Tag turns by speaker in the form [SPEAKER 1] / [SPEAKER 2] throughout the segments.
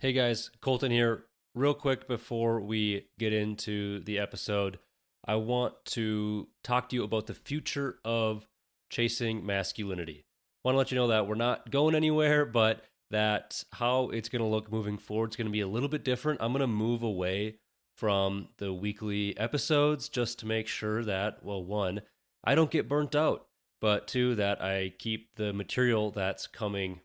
[SPEAKER 1] Hey guys, Colton here. Real quick before we get into the episode, I want to talk to you about the future of chasing masculinity. I want to let you know that we're not going anywhere, but that how it's going to look moving forward is going to be a little bit different. I'm going to move away from the weekly episodes just to make sure that, well, one, I don't get burnt out, but two, that I keep the material that's coming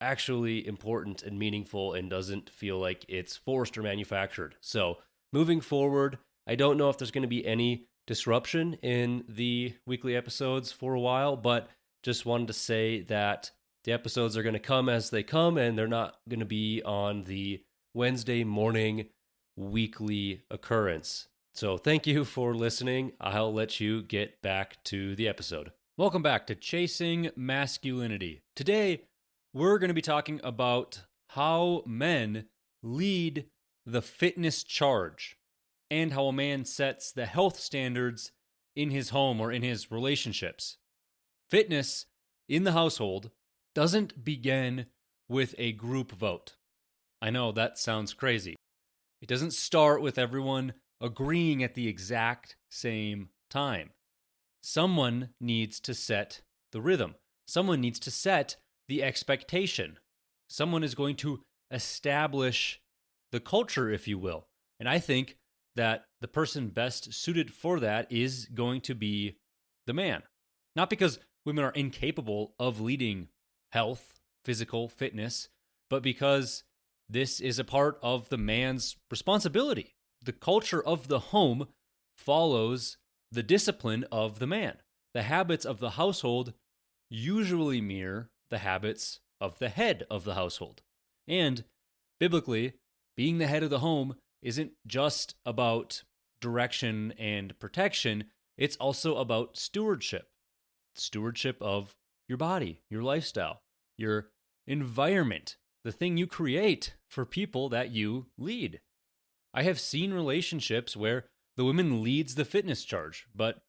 [SPEAKER 1] actually important and meaningful and doesn't feel like it's forced or manufactured. So, moving forward, I don't know if there's going to be any disruption in the weekly episodes for a while, but just wanted to say that the episodes are going to come as they come and they're not going to be on the Wednesday morning weekly occurrence. So, thank you for listening. I'll let you get back to the episode.
[SPEAKER 2] Welcome back to Chasing Masculinity. Today, we're going to be talking about how men lead the fitness charge and how a man sets the health standards in his home or in his relationships. Fitness in the household doesn't begin with a group vote. I know that sounds crazy. It doesn't start with everyone agreeing at the exact same time. Someone needs to set the rhythm. Someone needs to set the expectation. Someone is going to establish the culture, if you will. And I think that the person best suited for that is going to be the man. Not because women are incapable of leading health, physical fitness, but because this is a part of the man's responsibility. The culture of the home follows the discipline of the man. The habits of the household usually mirror the habits of the head of the household. And biblically, being the head of the home isn't just about direction and protection, it's also about stewardship. Stewardship of your body, your lifestyle, your environment, the thing you create for people that you lead. I have seen relationships where the woman leads the fitness charge, but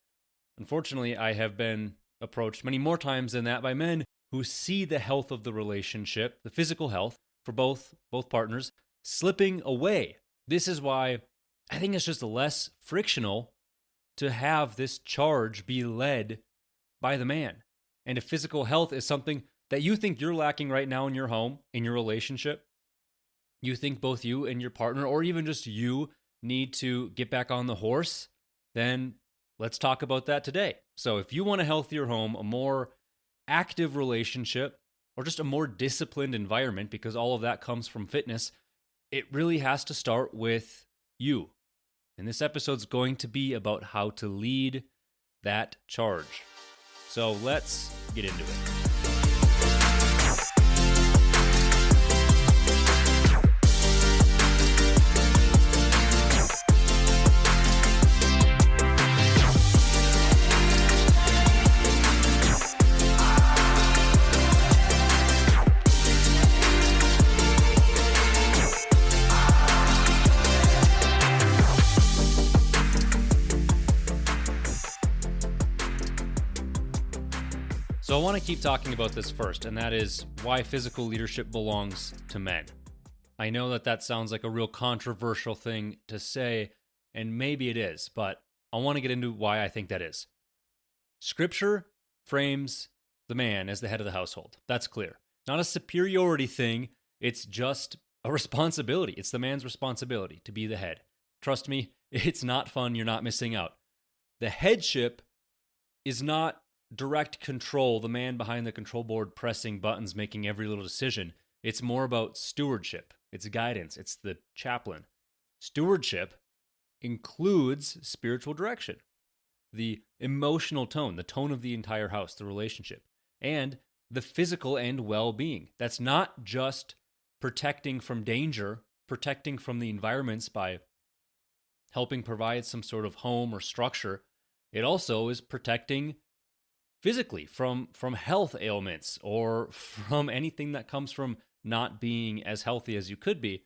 [SPEAKER 2] unfortunately, I have been approached many more times than that by men who see the health of the relationship, the physical health for both partners, slipping away. This is why I think it's just less frictional to have this charge be led by the man. And if physical health is something that you think you're lacking right now in your home, in your relationship, you think both you and your partner, or even just you, need to get back on the horse, then let's talk about that today. So if you want a healthier home, a more active relationship, or just a more disciplined environment, because all of that comes from fitness, it really has to start with you. And this episode's going to be about how to lead that charge. So let's get into it. So I want to keep talking about this first, and that is why physical leadership belongs to men. I know that sounds like a real controversial thing to say, and maybe it is, but I want to get into why I think that is. Scripture frames the man as the head of the household. That's clear. Not a superiority thing. It's just a responsibility. It's the man's responsibility to be the head. Trust me, it's not fun. You're not missing out. The headship is not direct control, the man behind the control board pressing buttons, making every little decision. It's more about stewardship. It's guidance. It's the chaplain. Stewardship includes spiritual direction, the emotional tone, the tone of the entire house, the relationship, and the physical and well-being. That's not just protecting from danger, protecting from the environments by helping provide some sort of home or structure. It also is protecting physically from health ailments or from anything that comes from not being as healthy as you could be,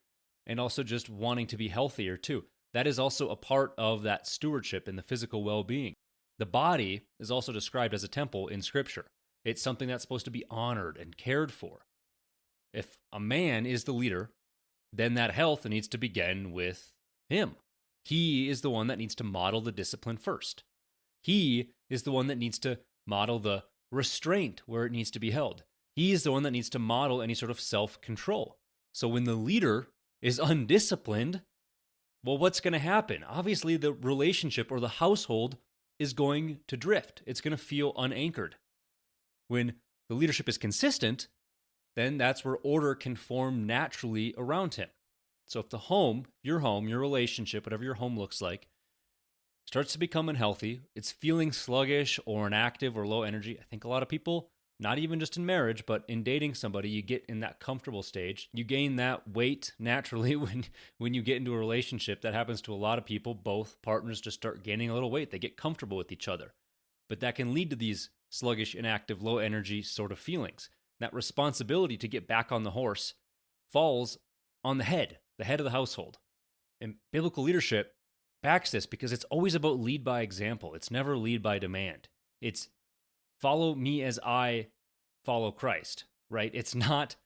[SPEAKER 2] and also just wanting to be healthier too. That is also a part of that stewardship and the physical well-being. The body is also described as a temple in Scripture. It's something that's supposed to be honored and cared for. If a man is the leader, then that health needs to begin with him. He is the one that needs to model the discipline first. He is the one that needs to model the restraint where it needs to be held. He is the one that needs to model any sort of self-control. So when the leader is undisciplined, well, what's going to happen? Obviously, the relationship or the household is going to drift. It's going to feel unanchored. When the leadership is consistent, then that's where order can form naturally around him. So if your relationship, whatever your home looks like, starts to become unhealthy, it's feeling sluggish or inactive or low energy. I think a lot of people, not even just in marriage, but in dating somebody, you get in that comfortable stage. You gain that weight naturally when you get into a relationship. That happens to a lot of people. Both partners just start gaining a little weight. They get comfortable with each other. But that can lead to these sluggish, inactive, low energy sort of feelings. That responsibility to get back on the horse falls on the head of the household. And biblical leadership backs this because it's always about lead by example. It's never lead by demand. It's follow me as I follow Christ, right? It's not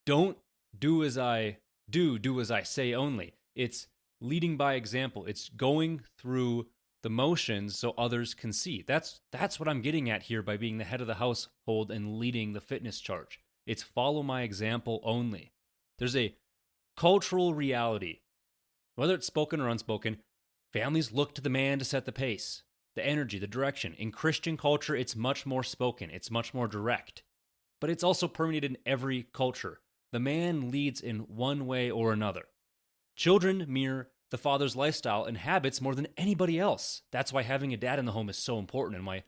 [SPEAKER 2] don't do as I do as I say only. It's leading by example. It's going through the motions so others can see. That's what I'm getting at here by being the head of the household and leading the fitness charge. It's follow my example only. There's a cultural reality, whether it's spoken or unspoken. Families look to the man to set the pace, the energy, the direction. In Christian culture, it's much more spoken. It's much more direct. But it's also permeated in every culture. The man leads in one way or another. Children mirror the father's lifestyle and habits more than anybody else. That's why having a dad in the home is so important, and why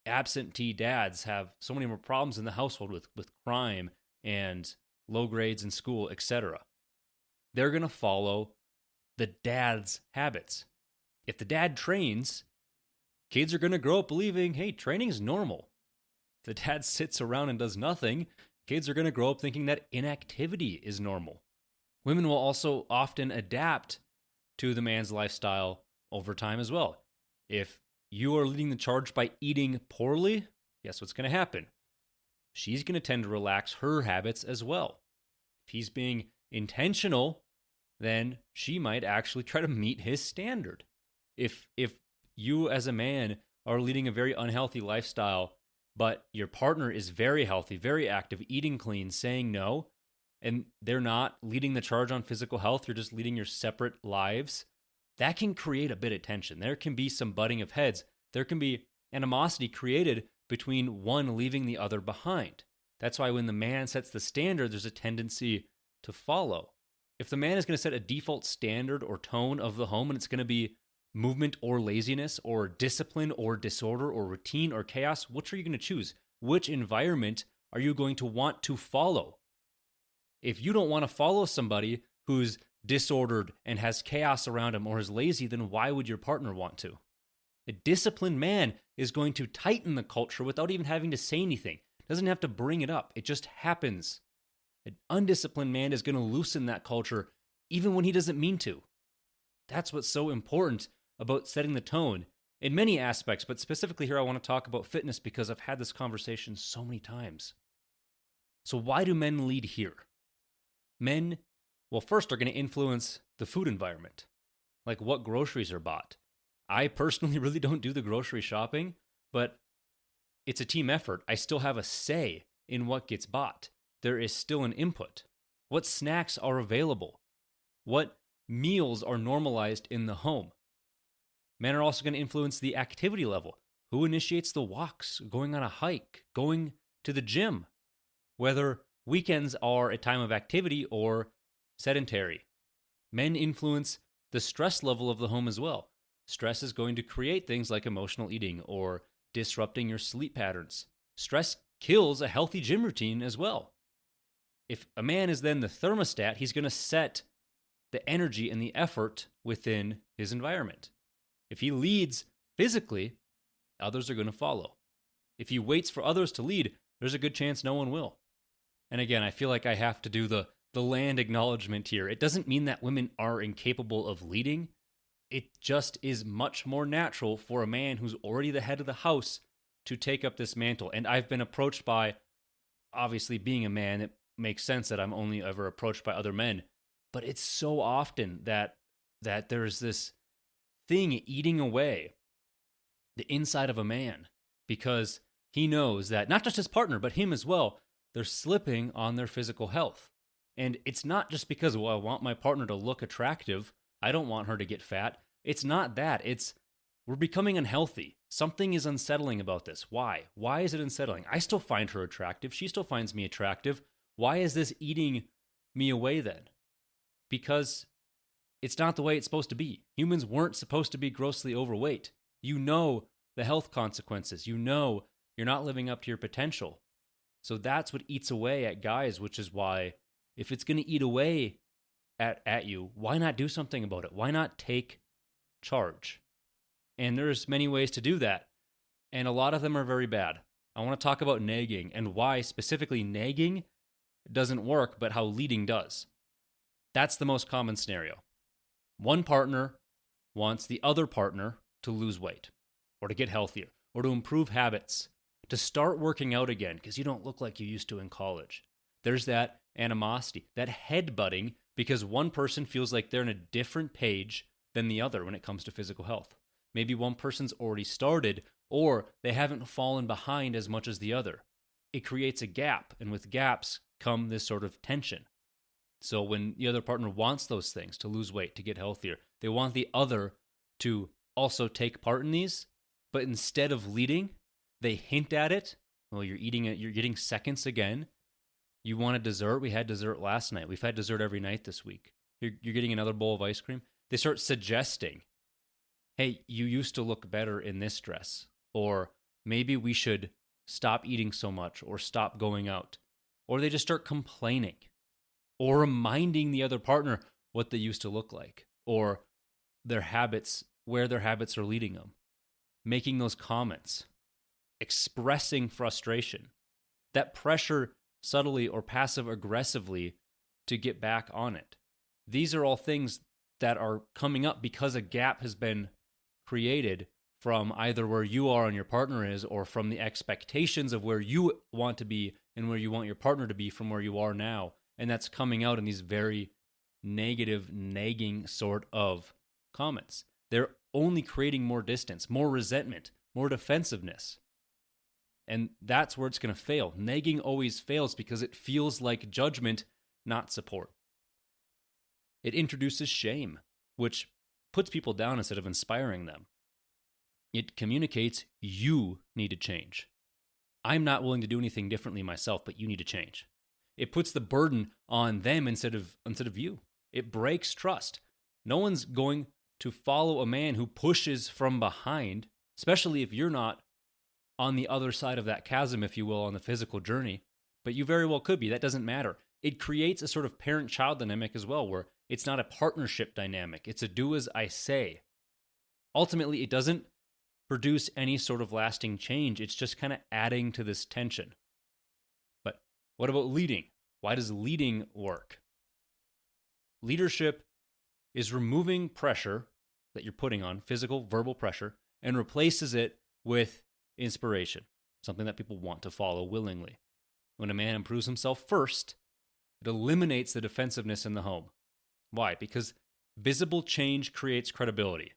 [SPEAKER 2] absentee dads have so many more problems in the household with crime and low grades in school, etc. They're going to follow the dad's habits. If the dad trains, kids are going to grow up believing, hey, training is normal. If the dad sits around and does nothing, kids are going to grow up thinking that inactivity is normal. Women will also often adapt to the man's lifestyle over time as well. If you are leading the charge by eating poorly, guess what's going to happen? She's going to tend to relax her habits as well. If he's being intentional, then she might actually try to meet his standard. If you as a man are leading a very unhealthy lifestyle, but your partner is very healthy, very active, eating clean, saying no, and they're not leading the charge on physical health, you're just leading your separate lives, that can create a bit of tension. There can be some butting of heads. There can be animosity created between one leaving the other behind. That's why when the man sets the standard, there's a tendency to follow. If the man is going to set a default standard or tone of the home, and it's going to be movement or laziness or discipline or disorder or routine or chaos, which are you going to choose? Which environment are you going to want to follow? If you don't want to follow somebody who's disordered and has chaos around him or is lazy, then why would your partner want to? A disciplined man is going to tighten the culture without even having to say anything. Doesn't have to bring it up. It just happens. An undisciplined man is going to loosen that culture even when he doesn't mean to. That's what's so important about setting the tone in many aspects, but specifically here I want to talk about fitness because I've had this conversation so many times. So why do men lead here? Men, well, first are going to influence the food environment, like what groceries are bought. I personally really don't do the grocery shopping, but it's a team effort. I still have a say in what gets bought. There is still an input. What snacks are available? What meals are normalized in the home? Men are also going to influence the activity level. Who initiates the walks, going on a hike, going to the gym? Whether weekends are a time of activity or sedentary. Men influence the stress level of the home as well. Stress is going to create things like emotional eating or disrupting your sleep patterns. Stress kills a healthy gym routine as well. If a man is then the thermostat, he's going to set the energy and the effort within his environment. If he leads physically, others are going to follow. If he waits for others to lead, there's a good chance no one will. And again, I feel like I have to do the land acknowledgement here. It doesn't mean that women are incapable of leading. It just is much more natural for a man who's already the head of the house to take up this mantle. And I've been approached by, obviously being a man, it makes sense that I'm only ever approached by other men. But it's so often that there's this thing eating away the inside of a man because he knows that not just his partner, but him as well, they're slipping on their physical health. And it's not just because, well, I want my partner to look attractive. I don't want her to get fat. It's not that. It's we're becoming unhealthy. Something is unsettling about this. Why? Why is it unsettling? I still find her attractive. She still finds me attractive. Why is this eating me away then? Because it's not the way it's supposed to be. Humans weren't supposed to be grossly overweight. You know the health consequences. You know you're not living up to your potential. So that's what eats away at guys, which is why if it's going to eat away at you, why not do something about it? Why not take charge? And there's many ways to do that. And a lot of them are very bad. I want to talk about nagging and why specifically nagging doesn't work, but how leading does. That's the most common scenario. One partner wants the other partner to lose weight or to get healthier or to improve habits, to start working out again because you don't look like you used to in college. There's that animosity, that headbutting because one person feels like they're on a different page than the other when it comes to physical health. Maybe one person's already started or they haven't fallen behind as much as the other. It creates a gap, and with gaps come this sort of tension. So when the other partner wants those things, to lose weight, to get healthier, they want the other to also take part in these, but instead of leading, they hint at it. Well, you're eating it, you're getting seconds again. You want a dessert? We had dessert last night. We've had dessert every night this week. You're getting another bowl of ice cream. They start suggesting, hey, you used to look better in this dress, or maybe we should stop eating so much or stop going out. Or they just start complaining or reminding the other partner what they used to look like or their habits, where their habits are leading them, making those comments, expressing frustration, that pressure subtly or passive aggressively to get back on it. These are all things that are coming up because a gap has been created from either where you are and your partner is, or from the expectations of where you want to be and where you want your partner to be from where you are now. And that's coming out in these very negative, nagging sort of comments. They're only creating more distance, more resentment, more defensiveness. And that's where it's going to fail. Nagging always fails because it feels like judgment, not support. It introduces shame, which puts people down instead of inspiring them. It communicates you need to change. I'm not willing to do anything differently myself, but you need to change. It puts the burden on them instead of you. It breaks trust. No one's going to follow a man who pushes from behind, especially if you're not on the other side of that chasm, if you will, on the physical journey. But you very well could be. That doesn't matter. It creates a sort of parent-child dynamic as well, where it's not a partnership dynamic. It's a do as I say. Ultimately, it doesn't produce any sort of lasting change. It's just kind of adding to this tension. But what about leading? Why does leading work? Leadership is removing pressure that you're putting on, physical, verbal pressure, and replaces it with inspiration, something that people want to follow willingly. When a man improves himself first, it eliminates the defensiveness in the home. Why? Because visible change creates credibility.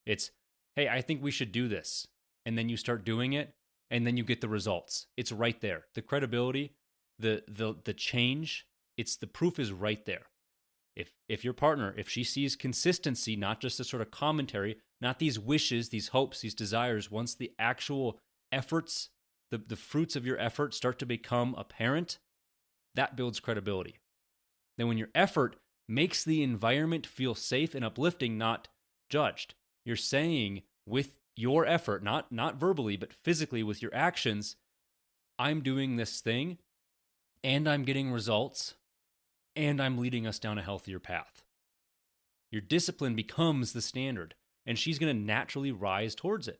[SPEAKER 2] It's, hey, I think we should do this. And then you start doing it, and then you get the results. It's right there. The credibility, the change, the proof is right there. If your partner, if she sees consistency, not just a sort of commentary, not these wishes, these hopes, these desires, once the actual efforts, the fruits of your effort start to become apparent, that builds credibility. Then when your effort makes the environment feel safe and uplifting, not judged, you're saying with your effort, not verbally, but physically with your actions, I'm doing this thing and I'm getting results and I'm leading us down a healthier path. Your discipline becomes the standard, and she's going to naturally rise towards it.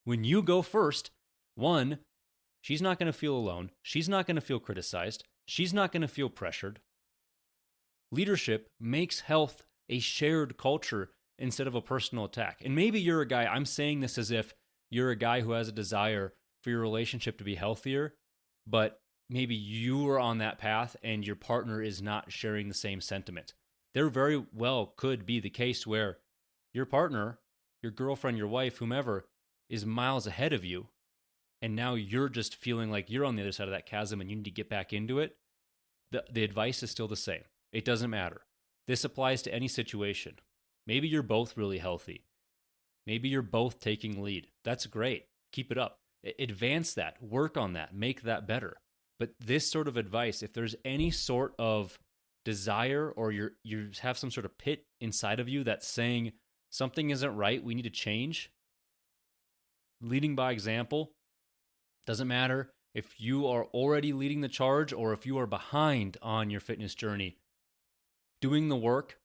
[SPEAKER 2] When you go first, one, she's not going to feel alone. She's not going to feel criticized. She's not going to feel pressured. Leadership makes health a shared culture instead of a personal attack. And maybe you're a guy, I'm saying this as if you're a guy who has a desire for your relationship to be healthier, but maybe you are on that path and your partner is not sharing the same sentiment. There very well could be the case where your partner, your girlfriend, your wife, whomever, is miles ahead of you, and now you're just feeling like you're on the other side of that chasm and you need to get back into it. The advice is still the same. It doesn't matter. This applies to any situation. Maybe you're both really healthy. Maybe you're both taking lead. That's great. Keep it up. Advance that. Work on that. Make that better. But this sort of advice, if there's any sort of desire or you have some sort of pit inside of you that's saying something isn't right, we need to change, leading by example, doesn't matter if you are already leading the charge or if you are behind on your fitness journey. Doing the work,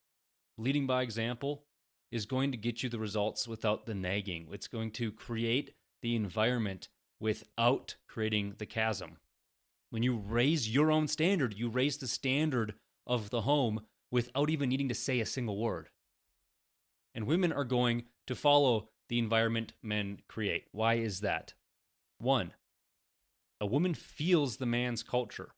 [SPEAKER 2] leading by example, is going to get you the results without the nagging. It's going to create the environment without creating the chasm. When you raise your own standard, you raise the standard of the home without even needing to say a single word. And women are going to follow the environment men create. Why is that? 1, a woman feels the man's culture.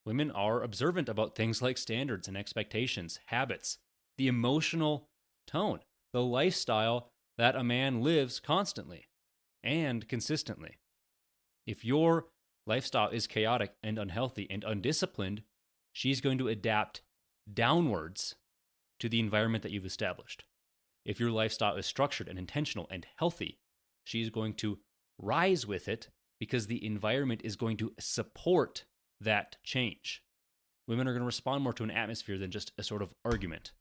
[SPEAKER 2] Women are observant about things like standards and expectations, habits, the emotional tone, the lifestyle that a man lives constantly and consistently. If your lifestyle is chaotic and unhealthy and undisciplined, she's going to adapt downwards to the environment that you've established. If your lifestyle is structured and intentional and healthy, she's going to rise with it because the environment is going to support that change. Women are going to respond more to an atmosphere than just a sort of argument.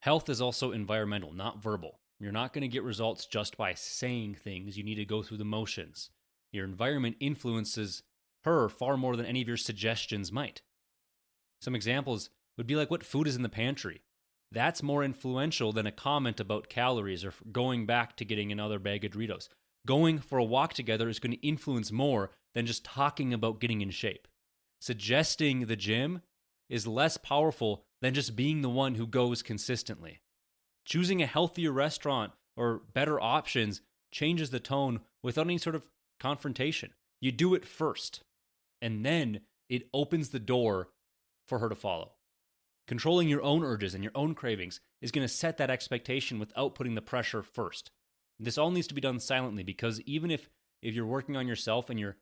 [SPEAKER 2] Health is also environmental, not verbal. You're not going to get results just by saying things. You need to go through the motions. Your environment influences her far more than any of your suggestions might. Some examples would be like what food is in the pantry. That's more influential than a comment about calories or going back to getting another bag of Doritos. Going for a walk together is going to influence more than just talking about getting in shape. Suggesting the gym is less powerful than just being the one who goes consistently. Choosing a healthier restaurant or better options changes the tone without any sort of confrontation. You do it first, and then it opens the door for her to follow. Controlling your own urges and your own cravings is going to set that expectation without putting the pressure first. This all needs to be done silently because even if you're working on yourself and you're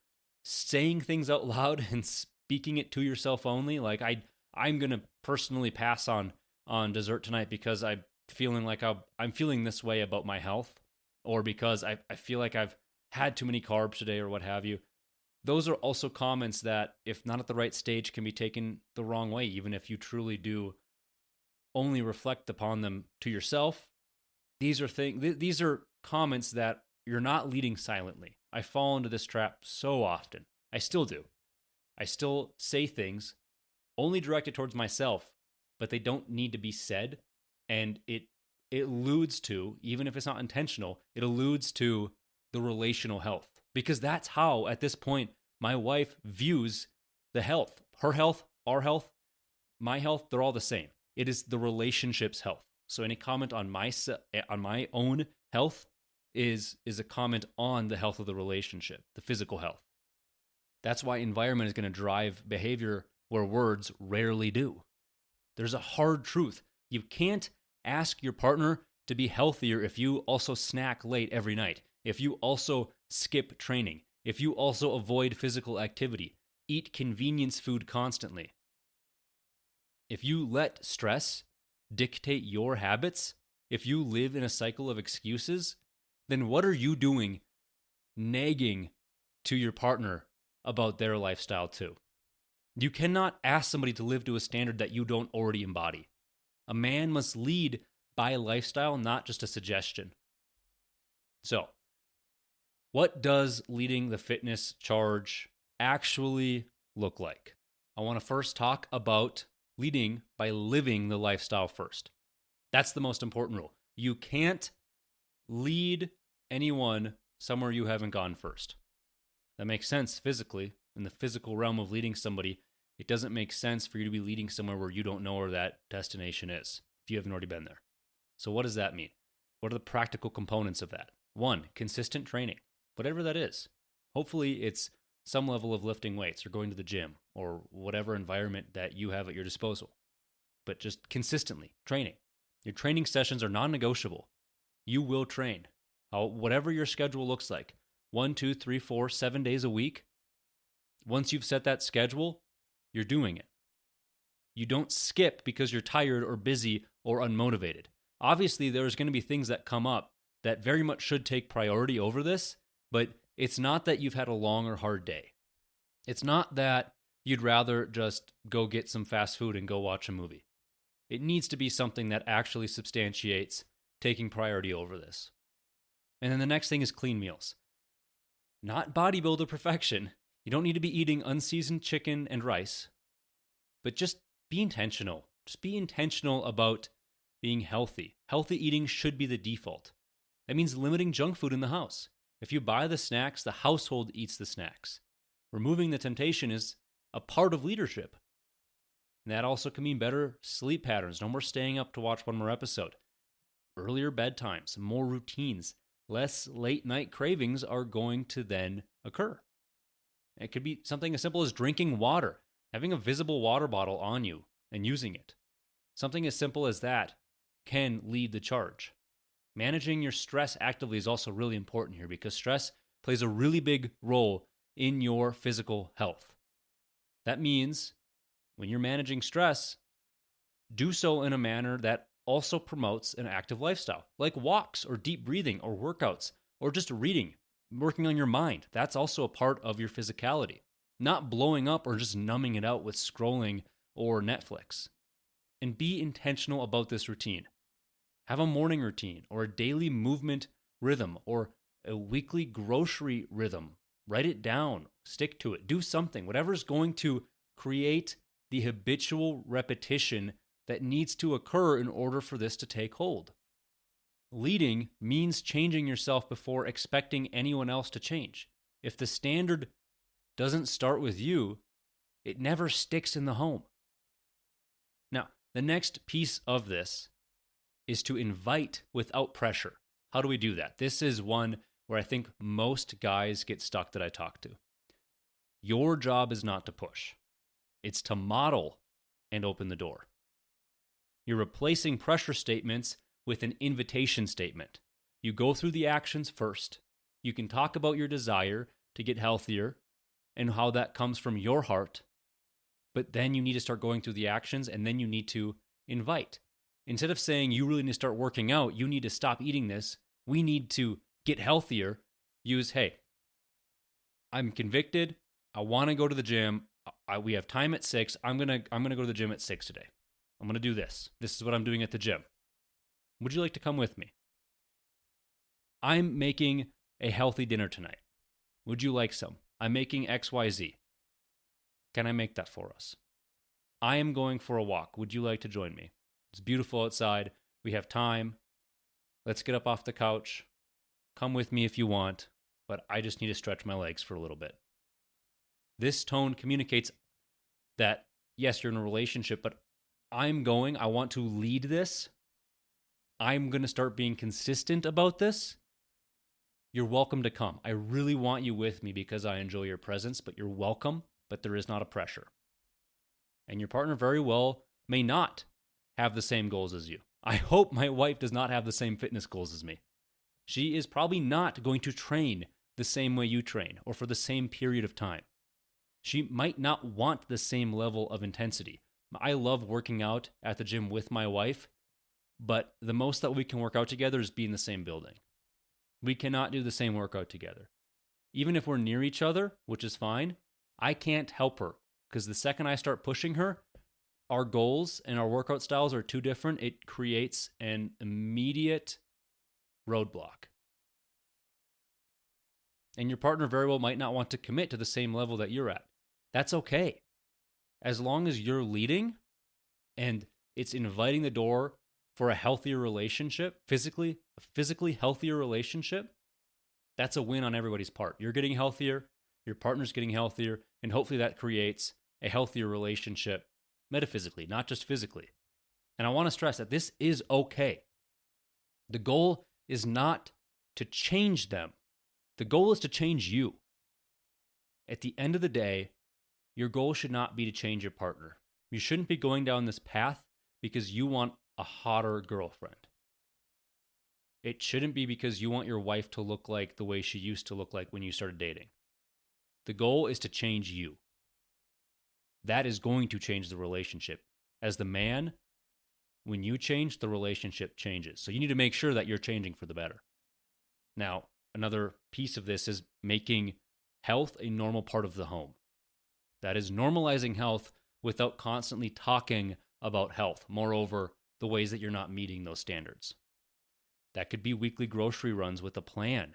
[SPEAKER 2] saying things out loud and speaking it to yourself only, like I'm going to personally pass on dessert tonight because I'm feeling like I'm feeling this way about my health, or because I feel like I've had too many carbs today or what have you. Those are also comments that, if not at the right stage, can be taken the wrong way, even if you truly do only reflect upon them to yourself. These are comments that you're not leading silently. I fall into this trap so often. I still do. I still say things only directed towards myself, but they don't need to be said. And it alludes to, even if it's not intentional, it alludes to the relational health. Because that's how, at this point, my wife views the health. Her health, our health, my health, they're all the same. It is the relationship's health. So any comment on my own health is a comment on the health of the relationship, the physical health. That's why environment is going to drive behavior where words rarely do. There's a hard truth. You can't ask your partner to be healthier if you also snack late every night, if you also skip training, if you also avoid physical activity, eat convenience food constantly. If you let stress dictate your habits, if you live in a cycle of excuses, then what are you doing nagging to your partner about their lifestyle too? You cannot ask somebody to live to a standard that you don't already embody. A man must lead by a lifestyle, not just a suggestion. So, what does leading the fitness charge actually look like? I want to first talk about leading by living the lifestyle first. That's the most important rule. You can't lead anyone somewhere you haven't gone first. That makes sense physically. In the physical realm of leading somebody, it doesn't make sense for you to be leading somewhere where you don't know where that destination is, if you haven't already been there. So what does that mean? What are the practical components of that? 1, consistent training, whatever that is. Hopefully it's some level of lifting weights or going to the gym or whatever environment that you have at your disposal. but just consistently training. Your training sessions are non-negotiable. You will train. Whatever your schedule looks like, 1, 2, 3, 4, 7 days a week. Once you've set that schedule, you're doing it. You don't skip because you're tired or busy or unmotivated. Obviously, there's going to be things that come up that very much should take priority over this, but it's not that you've had a long or hard day. It's not that you'd rather just go get some fast food and go watch a movie. It needs to be something that actually substantiates taking priority over this. And then the next thing is clean meals. Not bodybuilder perfection. You don't need to be eating unseasoned chicken and rice, but just be intentional. Just be intentional about being healthy. Healthy eating should be the default. That means limiting junk food in the house. If you buy the snacks, the household eats the snacks. Removing the temptation is a part of leadership. And that also can mean better sleep patterns. No more staying up to watch one more episode. Earlier bedtimes, more routines, less late night cravings are going to then occur. It could be something as simple as drinking water, having a visible water bottle on you and using it. Something as simple as that can lead the charge. Managing your stress actively is also really important here because stress plays a really big role in your physical health. That means when you're managing stress, do so in a manner that also promotes an active lifestyle, like walks or deep breathing or workouts or just reading, working on your mind. That's also a part of your physicality. Not blowing up or just numbing it out with scrolling or Netflix. And be intentional about this routine. Have a morning routine or a daily movement rhythm or a weekly grocery rhythm. Write it down. Stick to it. Do something. Whatever is going to create the habitual repetition that needs to occur in order for this to take hold. Leading means changing yourself before expecting anyone else to change. If the standard doesn't start with you, it never sticks in the home. Now, the next piece of this is to invite without pressure. How do we do that? This is one where I think most guys get stuck that I talk to. Your job is not to push. It's to model and open the door. You're replacing pressure statements with an invitation statement. You go through the actions first. You can talk about your desire to get healthier and how that comes from your heart, but then you need to start going through the actions and then you need to invite. Instead of saying you really need to start working out, you need to stop eating this, we need to get healthier, use, hey, I'm convicted, I want to go to the gym, we have time at 6, I'm gonna go to the gym at 6 today. I'm going to do this. This is what I'm doing at the gym. Would you like to come with me? I'm making a healthy dinner tonight. Would you like some? I'm making XYZ. Can I make that for us? I am going for a walk. Would you like to join me? It's beautiful outside. We have time. Let's get up off the couch. Come with me if you want, but I just need to stretch my legs for a little bit. This tone communicates that, yes, you're in a relationship, but I want to lead this. I'm going to start being consistent about this. You're welcome to come. I really want you with me because I enjoy your presence, but you're welcome, but there is not a pressure. And your partner very well may not have the same goals as you. I hope my wife does not have the same fitness goals as me. She is probably not going to train the same way you train or for the same period of time. She might not want the same level of intensity. I love working out at the gym with my wife, but the most that we can work out together is be in the same building. We cannot do the same workout together. Even if we're near each other, which is fine, I can't help her because the second I start pushing her, our goals and our workout styles are too different. It creates an immediate roadblock. And your partner very well might not want to commit to the same level that you're at. That's okay. As long as you're leading and it's inviting the door for a healthier relationship, a physically healthier relationship, that's a win on everybody's part. You're getting healthier, your partner's getting healthier, and hopefully that creates a healthier relationship metaphysically, not just physically. And I want to stress that this is okay. The goal is not to change them. The goal is to change you. At the end of the day, your goal should not be to change your partner. You shouldn't be going down this path because you want a hotter girlfriend. It shouldn't be because you want your wife to look like the way she used to look like when you started dating. The goal is to change you. That is going to change the relationship. As the man, when you change, the relationship changes. So you need to make sure that you're changing for the better. Now, another piece of this is making health a normal part of the home. That is normalizing health without constantly talking about health. Moreover, the ways that you're not meeting those standards. That could be weekly grocery runs with a plan.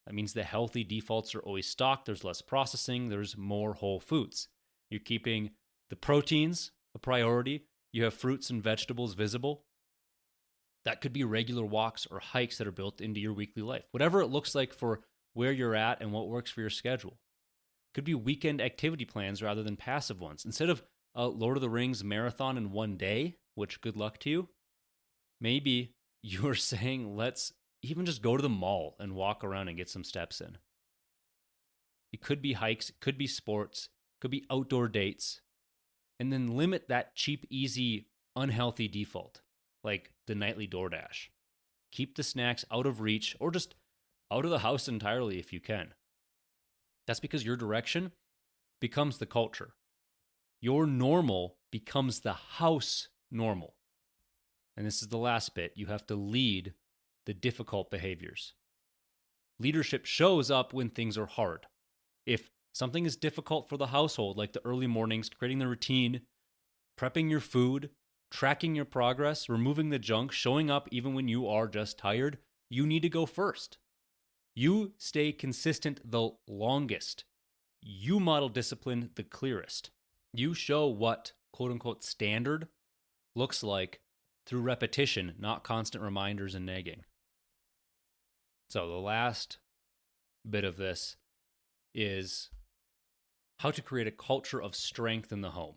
[SPEAKER 2] That means the healthy defaults are always stocked. There's less processing. There's more whole foods. You're keeping the proteins a priority. You have fruits and vegetables visible. That could be regular walks or hikes that are built into your weekly life. Whatever it looks like for where you're at and what works for your schedule. Could be weekend activity plans rather than passive ones. Instead of a Lord of the Rings marathon in one day, which good luck to you, maybe you're saying let's even just go to the mall and walk around and get some steps in. It could be hikes, it could be sports, it could be outdoor dates, and then limit that cheap, easy, unhealthy default, like the nightly DoorDash. Keep the snacks out of reach or just out of the house entirely if you can. That's because your direction becomes the culture. Your normal becomes the house normal. And this is the last bit. You have to lead the difficult behaviors. Leadership shows up when things are hard. If something is difficult for the household, like the early mornings, creating the routine, prepping your food, tracking your progress, removing the junk, showing up even when you are just tired, you need to go first. You stay consistent the longest. You model discipline the clearest. You show what quote-unquote standard looks like through repetition, not constant reminders and nagging. So the last bit of this is how to create a culture of strength in the home.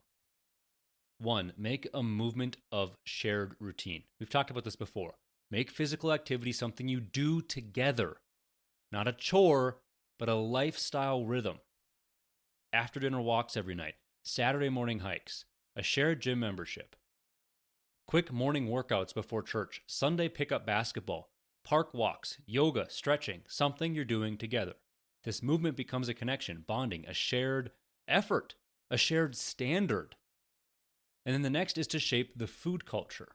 [SPEAKER 2] 1, make a movement of shared routine. We've talked about this before. Make physical activity something you do together. Not a chore, but a lifestyle rhythm. After dinner walks every night. Saturday morning hikes. A shared gym membership. Quick morning workouts before church. Sunday pickup basketball. Park walks. Yoga. Stretching. Something you're doing together. This movement becomes a connection, bonding, a shared effort, a shared standard. And then the next is to shape the food culture.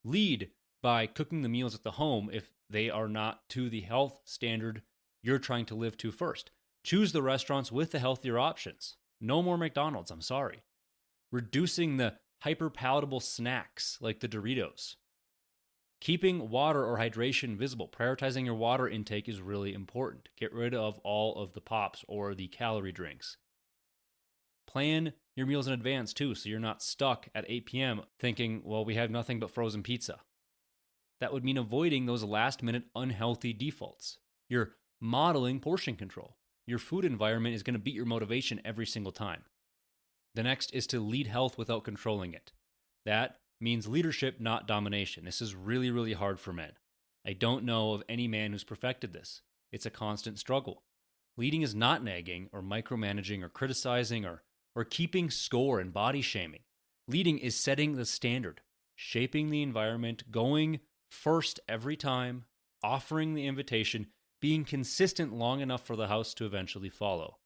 [SPEAKER 2] Lead by cooking the meals at the home if they are not to the health standard you're trying to live to first. Choose the restaurants with the healthier options. No more McDonald's, I'm sorry. Reducing the hyper-palatable snacks like the Doritos. Keeping water or hydration visible. Prioritizing your water intake is really important. Get rid of all of the pops or the calorie drinks. Plan your meals in advance too, so you're not stuck at 8 p.m. thinking, well, we have nothing but frozen pizza. That would mean avoiding those last-minute unhealthy defaults. You're modeling portion control. Your food environment is going to beat your motivation every single time. The next is to lead health without controlling it. That means leadership, not domination. This is really, really hard for men. I don't know of any man who's perfected this. It's a constant struggle. Leading is not nagging or micromanaging or criticizing or keeping score and body shaming. Leading is setting the standard, shaping the environment, going first every time, offering the invitation, being consistent long enough for the house to eventually follow.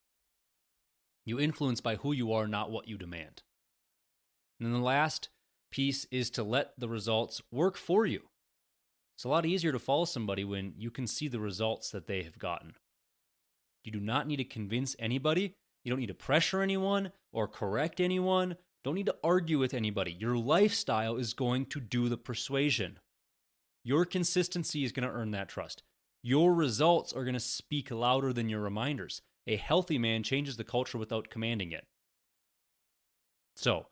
[SPEAKER 2] You influence by who you are, not what you demand. And then the last piece is to let the results work for you. It's a lot easier to follow somebody when you can see the results that they have gotten. You do not need to convince anybody. You don't need to pressure anyone or correct anyone. Don't need to argue with anybody. Your lifestyle is going to do the persuasion. Your consistency is going to earn that trust. Your results are going to speak louder than your reminders. A healthy man changes the culture without commanding it. So,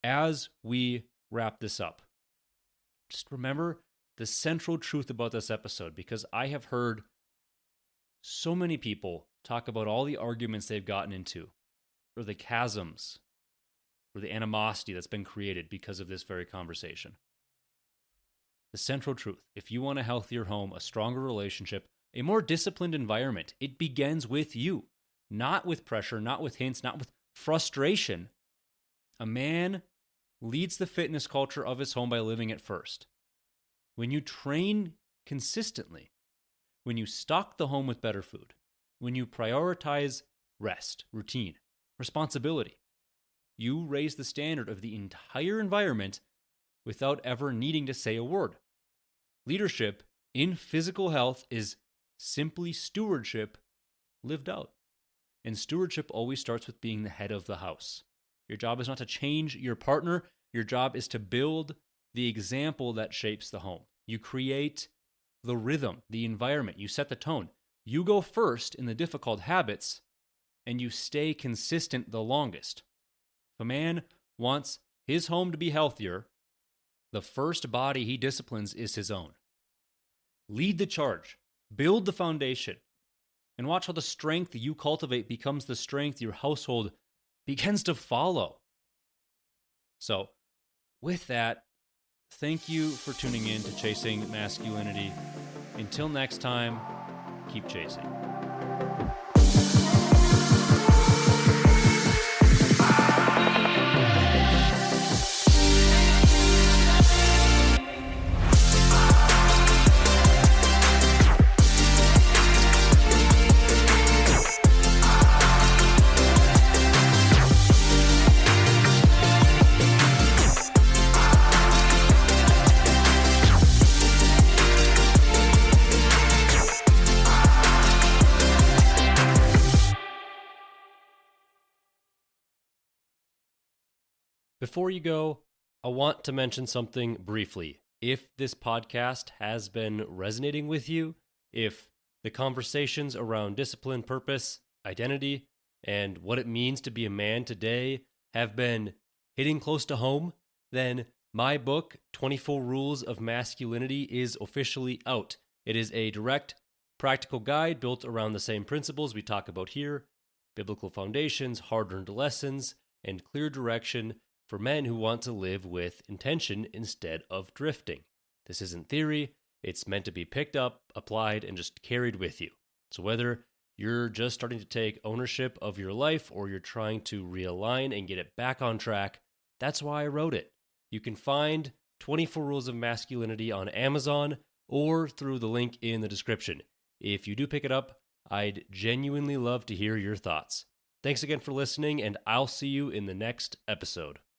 [SPEAKER 2] as we wrap this up, just remember the central truth about this episode, because I have heard so many people talk about all the arguments they've gotten into, or the chasms, or the animosity that's been created because of this very conversation. The central truth, if you want a healthier home, a stronger relationship, a more disciplined environment, it begins with you. Not with pressure, not with hints, not with frustration. A man leads the fitness culture of his home by living it first. When you train consistently, when you stock the home with better food, when you prioritize rest, routine, responsibility, you raise the standard of the entire environment without ever needing to say a word. Leadership in physical health is simply stewardship lived out. And stewardship always starts with being the head of the house. Your job is not to change your partner. Your job is to build the example that shapes the home. You create the rhythm, the environment. You set the tone. You go first in the difficult habits, and you stay consistent the longest. If a man wants his home to be healthier, the first body he disciplines is his own. Lead the charge. Build the foundation. And watch how the strength you cultivate becomes the strength your household begins to follow. So, with that, thank you for tuning in to Chasing Masculinity. Until next time, keep chasing. Before you go, I want to mention something briefly. If this podcast has been resonating with you, if the conversations around discipline, purpose, identity, and what it means to be a man today have been hitting close to home, then my book, 24 Rules of Masculinity, is officially out. It is a direct, practical guide built around the same principles we talk about here: biblical foundations, hard-earned lessons, and clear direction for men who want to live with intention instead of drifting. This isn't theory. It's meant to be picked up, applied, and just carried with you. So whether you're just starting to take ownership of your life or you're trying to realign and get it back on track, that's why I wrote it. You can find 24 Rules of Masculinity on Amazon or through the link in the description. If you do pick it up, I'd genuinely love to hear your thoughts. Thanks again for listening, and I'll see you in the next episode.